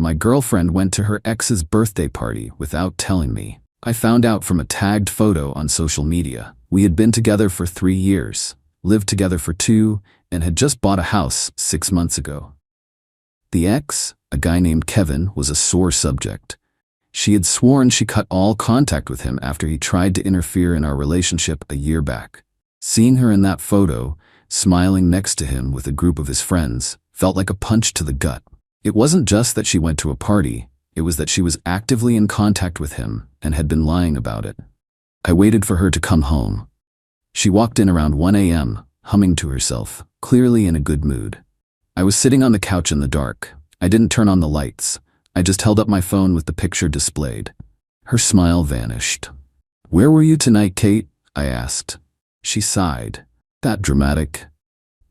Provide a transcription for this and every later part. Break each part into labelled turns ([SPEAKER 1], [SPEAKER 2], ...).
[SPEAKER 1] My girlfriend went to her ex's birthday party without telling me. I found out from a tagged photo on social media. We had been together for 3 years, lived together for 2, and had just bought a house 6 months ago. The ex, a guy named Kevin, was a sore subject. She had sworn she cut all contact with him after he tried to interfere in our relationship a year back. Seeing her in that photo, smiling next to him with a group of his friends, felt like a punch to the gut. It wasn't just that she went to a party, it was that she was actively in contact with him and had been lying about it. I waited for her to come home. She walked in around 1 a.m., humming to herself, clearly in a good mood. I was sitting on the couch in the dark. I didn't turn on the lights. I just held up my phone with the picture displayed. Her smile vanished. "Where were you tonight, Kate?" I asked. She sighed. That dramatic.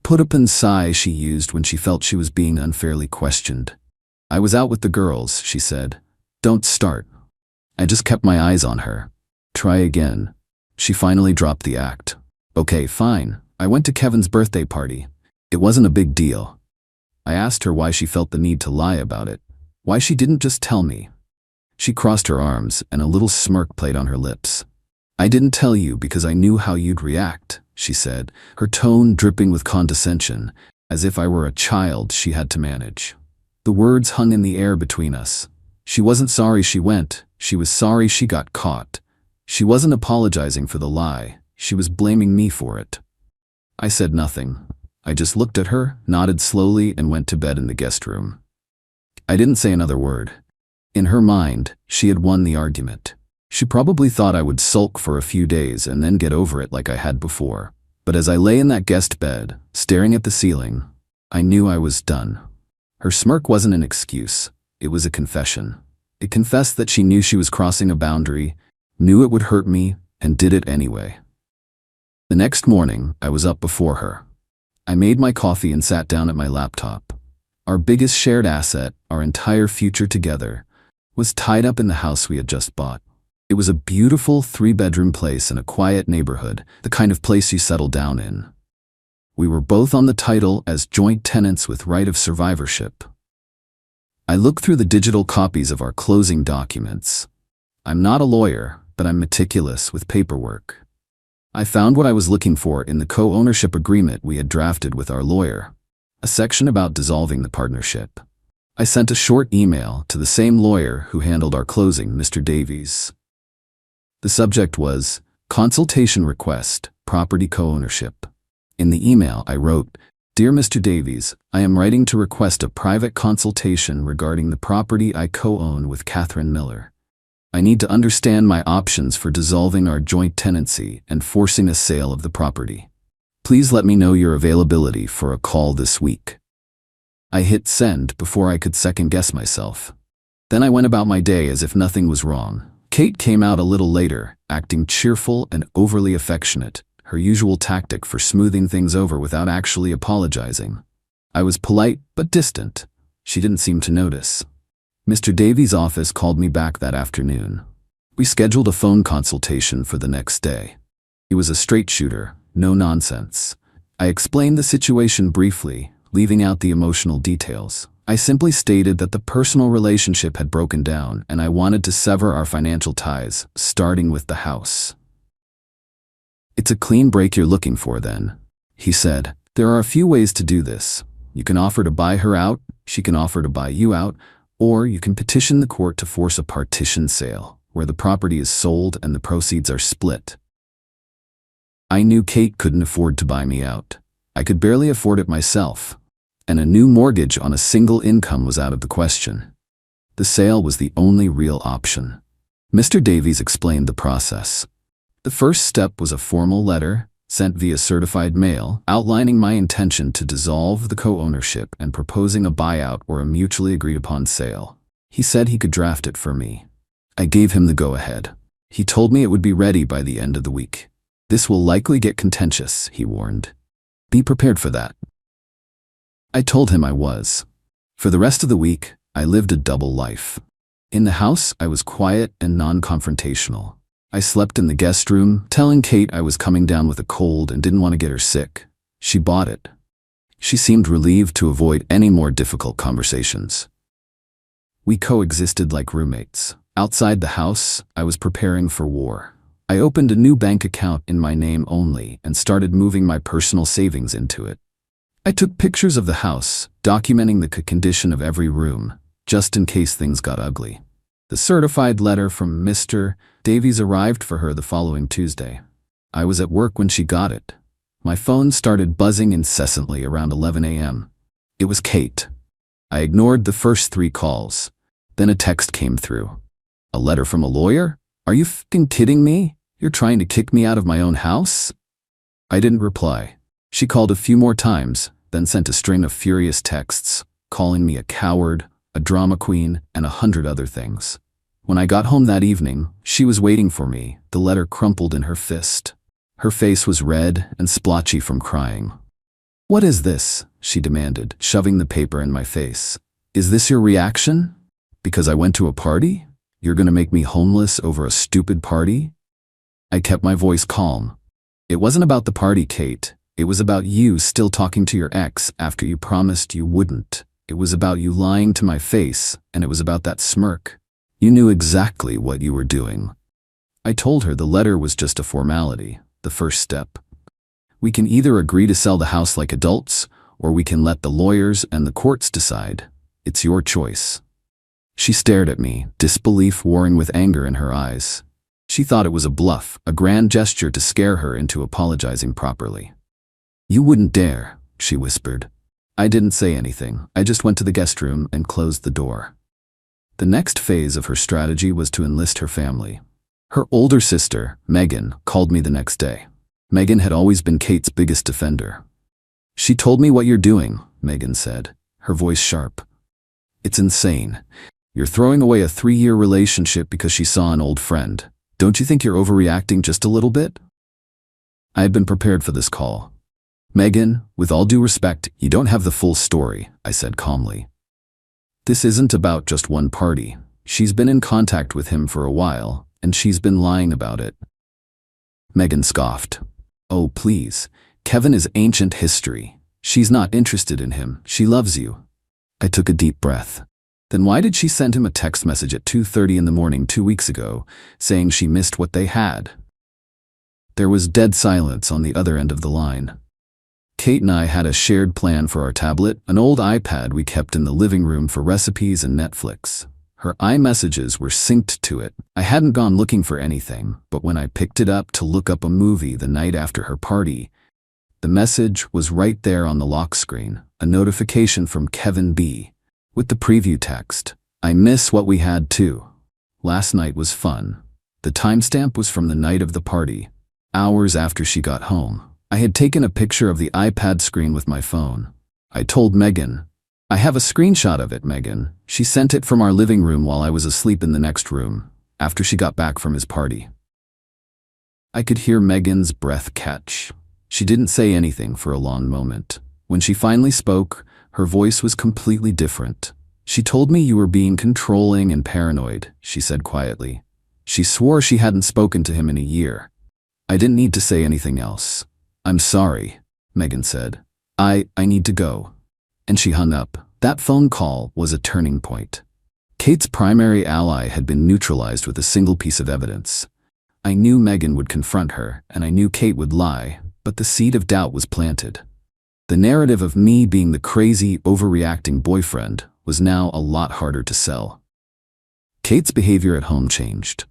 [SPEAKER 1] Put-up-in sigh she used when she felt she was being unfairly questioned. "I was out with the girls," she said. "Don't start." I just kept my eyes on her. "Try again." She finally dropped the act. "Okay, fine. I went to Kevin's birthday party. It wasn't a big deal." I asked her why she felt the need to lie about it, why she didn't just tell me. She crossed her arms and a little smirk played on her lips. "I didn't tell you because I knew how you'd react," she said, her tone dripping with condescension, as if I were a child she had to manage. The words hung in the air between us. She wasn't sorry she went, she was sorry she got caught. She wasn't apologizing for the lie, she was blaming me for it. I said nothing. I just looked at her, nodded slowly, and went to bed in the guest room. I didn't say another word. In her mind, she had won the argument. She probably thought I would sulk for a few days and then get over it like I had before. But as I lay in that guest bed, staring at the ceiling, I knew I was done. Her smirk wasn't an excuse, it was a confession. It confessed that she knew she was crossing a boundary, knew it would hurt me, and did it anyway. The next morning, I was up before her. I made my coffee and sat down at my laptop. Our biggest shared asset, our entire future together, was tied up in the house we had just bought. It was a beautiful 3-bedroom place in a quiet neighborhood, the kind of place you settle down in. We were both on the title as joint tenants with right of survivorship. I looked through the digital copies of our closing documents. I'm not a lawyer, but I'm meticulous with paperwork. I found what I was looking for in the co-ownership agreement we had drafted with our lawyer, a section about dissolving the partnership. I sent a short email to the same lawyer who handled our closing, Mr. Davies. The subject was, "Consultation Request, Property Co-ownership." In the email I wrote, "Dear Mr. Davies, I am writing to request a private consultation regarding the property I co-own with Catherine Miller. I need to understand my options for dissolving our joint tenancy and forcing a sale of the property. Please let me know your availability for a call this week." I hit send before I could second-guess myself. Then I went about my day as if nothing was wrong. Kate came out a little later, acting cheerful and overly affectionate, her usual tactic for smoothing things over without actually apologizing. I was polite but distant. She didn't seem to notice. Mr. Davies' office called me back that afternoon. We scheduled a phone consultation for the next day. He was a straight shooter, no nonsense. I explained the situation briefly, leaving out the emotional details. I simply stated that the personal relationship had broken down and I wanted to sever our financial ties, starting with the house. "It's a clean break you're looking for then," he said. "There are a few ways to do this. You can offer to buy her out, she can offer to buy you out, or you can petition the court to force a partition sale, where the property is sold and the proceeds are split." I knew Kate couldn't afford to buy me out. I could barely afford it myself, and a new mortgage on a single income was out of the question. The sale was the only real option. Mr. Davies explained the process. The first step was a formal letter, sent via certified mail, outlining my intention to dissolve the co-ownership and proposing a buyout or a mutually agreed-upon sale. He said he could draft it for me. I gave him the go-ahead. He told me it would be ready by the end of the week. "This will likely get contentious," he warned. "Be prepared for that." I told him I was. For the rest of the week, I lived a double life. In the house, I was quiet and non-confrontational. I slept in the guest room, telling Kate I was coming down with a cold and didn't want to get her sick. She bought it. She seemed relieved to avoid any more difficult conversations. We coexisted like roommates. Outside the house, I was preparing for war. I opened a new bank account in my name only and started moving my personal savings into it. I took pictures of the house, documenting the condition of every room, just in case things got ugly. The certified letter from Mr. Davies arrived for her the following Tuesday. I was at work when she got it. My phone started buzzing incessantly around 11 a.m. It was Kate. I ignored the first 3 calls. Then a text came through. A letter from a lawyer? Are you f***ing kidding me? You're trying to kick me out of my own house? I didn't reply. She called a few more times, then sent a string of furious texts, calling me a coward, a drama queen, and 100 other things. When I got home that evening, she was waiting for me, the letter crumpled in her fist. Her face was red and splotchy from crying. "What is this?" she demanded, shoving the paper in my face. "Is this your reaction? Because I went to a party? You're gonna make me homeless over a stupid party?" I kept my voice calm. "It wasn't about the party, Kate. It was about you still talking to your ex after you promised you wouldn't. It was about you lying to my face, and it was about that smirk. You knew exactly what you were doing." I told her the letter was just a formality, the first step. "We can either agree to sell the house like adults, or we can let the lawyers and the courts decide. It's your choice." She stared at me, disbelief warring with anger in her eyes. She thought it was a bluff, a grand gesture to scare her into apologizing properly. "You wouldn't dare," she whispered. I didn't say anything. I just went to the guest room and closed the door. The next phase of her strategy was to enlist her family. Her older sister, Megan, called me the next day. Megan had always been Kate's biggest defender. "She told me what you're doing," Megan said, her voice sharp. "It's insane. You're throwing away a 3-year relationship because she saw an old friend. Don't you think you're overreacting just a little bit?" I had been prepared for this call. "Megan, with all due respect, you don't have the full story," I said calmly. "This isn't about just one party. She's been in contact with him for a while, and she's been lying about it." Megan scoffed. "Oh, please. Kevin is ancient history. She's not interested in him. She loves you." I took a deep breath. Then why did she send him a text message at 2:30 in the morning 2 weeks ago, saying she missed what they had? There was dead silence on the other end of the line. Kate and I had a shared plan for our tablet, an old iPad we kept in the living room for recipes and Netflix. Her iMessages were synced to it. I hadn't gone looking for anything, but when I picked it up to look up a movie the night after her party, the message was right there on the lock screen, a notification from Kevin B. with the preview text. "I miss what we had too. Last night was fun." The timestamp was from the night of the party, hours after she got home. I had taken a picture of the iPad screen with my phone. I told Megan, "I have a screenshot of it, Megan. She sent it from our living room while I was asleep in the next room, after she got back from his party." I could hear Megan's breath catch. She didn't say anything for a long moment. When she finally spoke, her voice was completely different. "She told me you were being controlling and paranoid," she said quietly. She swore she hadn't spoken to him in a year. I didn't need to say anything else. "I'm sorry," Megan said. I need to go." And she hung up. That phone call was a turning point. Kate's primary ally had been neutralized with a single piece of evidence. I knew Megan would confront her, and I knew Kate would lie, but the seed of doubt was planted. The narrative of me being the crazy, overreacting boyfriend was now a lot harder to sell. Kate's behavior at home changed.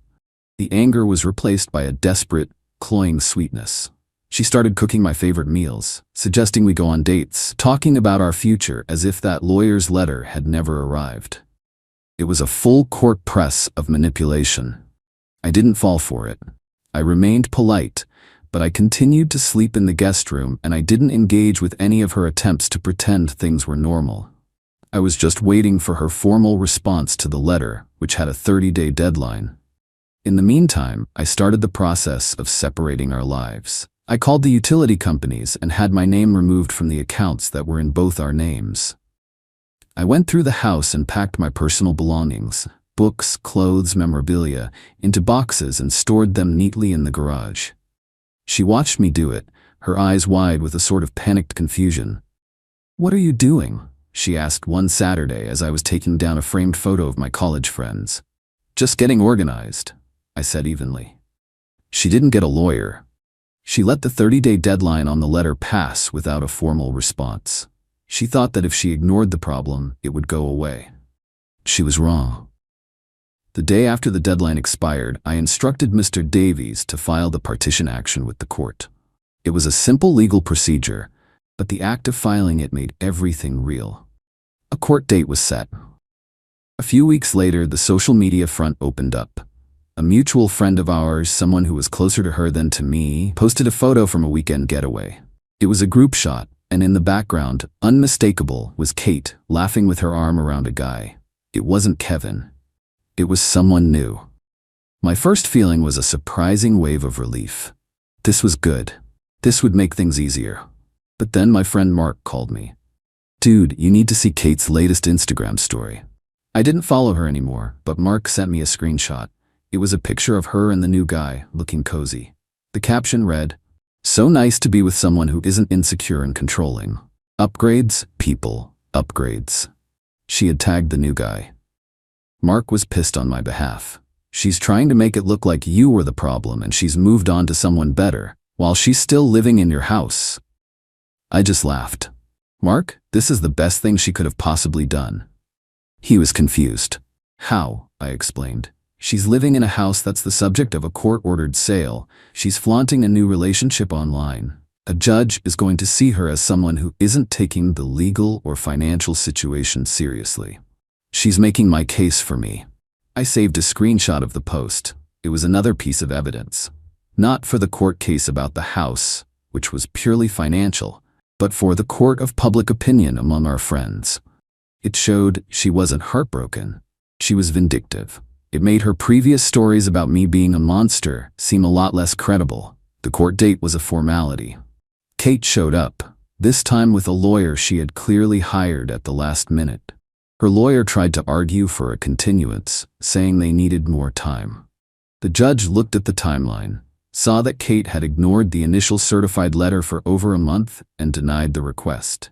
[SPEAKER 1] The anger was replaced by a desperate, cloying sweetness. She started cooking my favorite meals, suggesting we go on dates, talking about our future as if that lawyer's letter had never arrived. It was a full court press of manipulation. I didn't fall for it. I remained polite, but I continued to sleep in the guest room, and I didn't engage with any of her attempts to pretend things were normal. I was just waiting for her formal response to the letter, which had a 30-day deadline. In the meantime, I started the process of separating our lives. I called the utility companies and had my name removed from the accounts that were in both our names. I went through the house and packed my personal belongings, books, clothes, memorabilia, into boxes and stored them neatly in the garage. She watched me do it, her eyes wide with a sort of panicked confusion. "What are you doing?" she asked one Saturday as I was taking down a framed photo of my college friends. Just getting organized, I said evenly. She didn't get a lawyer. She let the 30-day deadline on the letter pass without a formal response. She thought that if she ignored the problem, it would go away. She was wrong. The day after the deadline expired, I instructed Mr. Davies to file the partition action with the court. It was a simple legal procedure, but the act of filing it made everything real. A court date was set. A few weeks later, the social media front opened up. A mutual friend of ours, someone who was closer to her than to me, posted a photo from a weekend getaway. It was a group shot, and in the background, unmistakable, was Kate laughing with her arm around a guy. It wasn't Kevin. It was someone new. My first feeling was a surprising wave of relief. This was good. This would make things easier. But then my friend Mark called me. Dude, you need to see Kate's latest Instagram story. I didn't follow her anymore, but Mark sent me a screenshot. It was a picture of her and the new guy, looking cozy. The caption read, "So nice to be with someone who isn't insecure and controlling. Upgrades, people, upgrades." She had tagged the new guy. Mark was pissed on my behalf. She's trying to make it look like you were the problem and she's moved on to someone better, while she's still living in your house. I just laughed. Mark, this is the best thing she could have possibly done. He was confused. How? I explained. She's living in a house that's the subject of a court-ordered sale. She's flaunting a new relationship online. A judge is going to see her as someone who isn't taking the legal or financial situation seriously. She's making my case for me. I saved a screenshot of the post. It was another piece of evidence. Not for the court case about the house, which was purely financial, but for the court of public opinion among our friends. It showed she wasn't heartbroken. She was vindictive. It made her previous stories about me being a monster seem a lot less credible. The court date was a formality. Kate showed up, this time with a lawyer she had clearly hired at the last minute. Her lawyer tried to argue for a continuance, saying they needed more time. The judge looked at the timeline, saw that Kate had ignored the initial certified letter for over a month, and denied the request.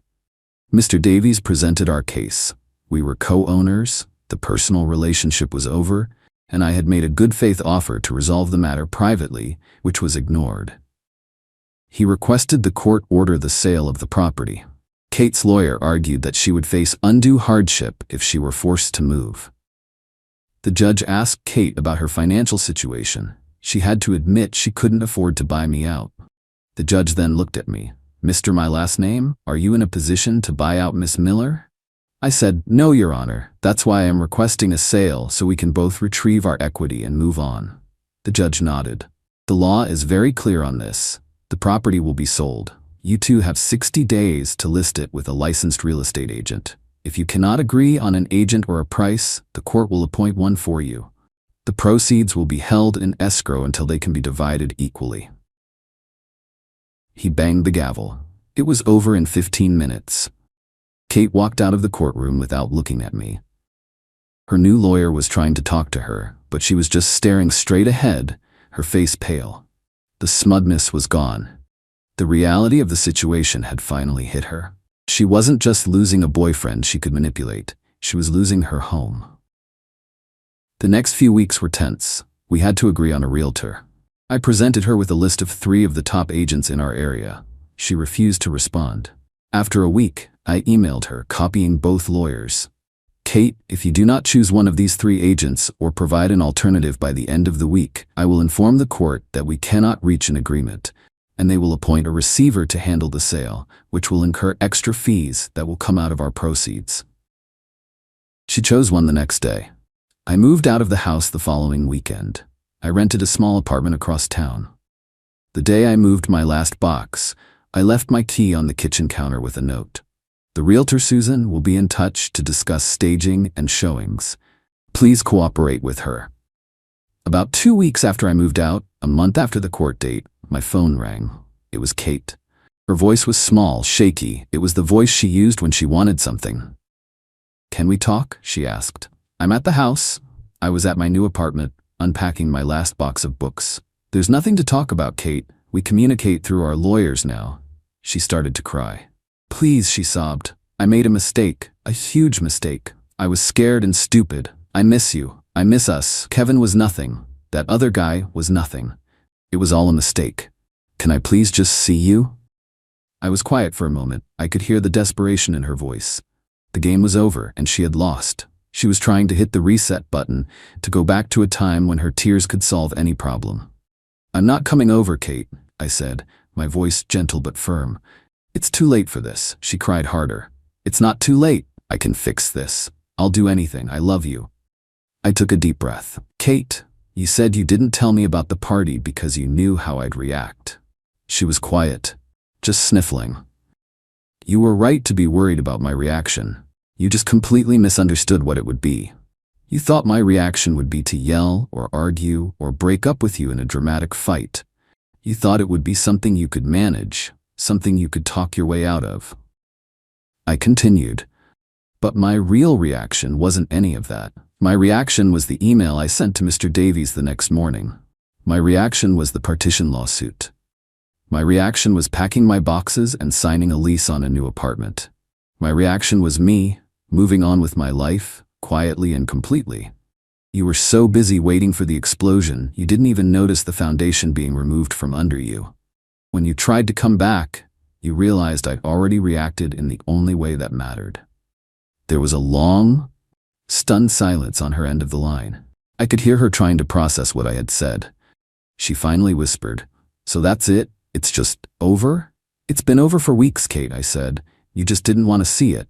[SPEAKER 1] Mr. Davies presented our case. We were co-owners, the personal relationship was over, and I had made a good faith offer to resolve the matter privately, which was ignored. He requested the court order the sale of the property. Kate's lawyer argued that she would face undue hardship if she were forced to move. The judge asked Kate about her financial situation. She had to admit she couldn't afford to buy me out. The judge then looked at me. "Mr. My last name, are you in a position to buy out Miss Miller?" I said, "No, Your Honor. That's why I am requesting a sale so we can both retrieve our equity and move on." The judge nodded. "The law is very clear on this. The property will be sold. You two have 60 days to list it with a licensed real estate agent. If you cannot agree on an agent or a price, the court will appoint one for you. The proceeds will be held in escrow until they can be divided equally." He banged the gavel. It was over in 15 minutes. Kate walked out of the courtroom without looking at me. Her new lawyer was trying to talk to her, but she was just staring straight ahead, her face pale. The smugness was gone. The reality of the situation had finally hit her. She wasn't just losing a boyfriend she could manipulate, she was losing her home. The next few weeks were tense. We had to agree on a realtor. I presented her with a list of 3 of the top agents in our area. She refused to respond. After a week, I emailed her, copying both lawyers. "Kate, if you do not choose one of these 3 agents or provide an alternative by the end of the week, I will inform the court that we cannot reach an agreement, and they will appoint a receiver to handle the sale, which will incur extra fees that will come out of our proceeds." She chose one the next day. I moved out of the house the following weekend. I rented a small apartment across town. The day I moved my last box, I left my key on the kitchen counter with a note. "The realtor Susan will be in touch to discuss staging and showings. Please cooperate with her." About 2 weeks after I moved out, a month after the court date, my phone rang. It was Kate. Her voice was small, shaky. It was the voice she used when she wanted something. "Can we talk?" she asked. "I'm at the house." I was at my new apartment, unpacking my last box of books. "There's nothing to talk about, Kate. We communicate through our lawyers now." She started to cry. "Please," she sobbed. I made a mistake, a huge mistake. I was scared and stupid. I miss you. I miss us. Kevin was nothing. That other guy was nothing. It was all a mistake. Can I please just see you? I was quiet for a moment. I could hear the desperation in her voice. The game was over and she had lost. She was trying to hit the reset button to go back to a time when her tears could solve any problem. I'm not coming over, Kate, I said, my voice gentle but firm. It's too late for this, she cried harder. It's not too late. I can fix this. I'll do anything. I love you. I took a deep breath. Kate, you said you didn't tell me about the party because you knew how I'd react. She was quiet, just sniffling. You were right to be worried about my reaction. You just completely misunderstood what it would be. You thought my reaction would be to yell or argue or break up with you in a dramatic fight. You thought it would be something you could manage, something you could talk your way out of. I continued. But my real reaction wasn't any of that. My reaction was the email I sent to Mr. Davies the next morning. My reaction was the partition lawsuit. My reaction was packing my boxes and signing a lease on a new apartment. My reaction was me, moving on with my life, quietly and completely. You were so busy waiting for the explosion, you didn't even notice the foundation being removed from under you. When you tried to come back, you realized I'd already reacted in the only way that mattered. There was a long, stunned silence on her end of the line. I could hear her trying to process what I had said. She finally whispered, "So that's it? It's just over?" "It's been over for weeks, Kate," I said. "You just didn't want to see it."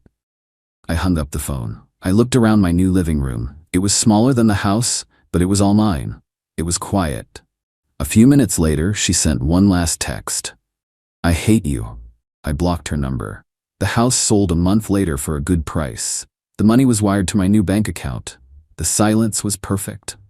[SPEAKER 1] I hung up the phone. I looked around my new living room. It was smaller than the house, but it was all mine. It was quiet. A few minutes later, she sent one last text. "I hate you." I blocked her number. The house sold a month later for a good price. The money was wired to my new bank account. The silence was perfect.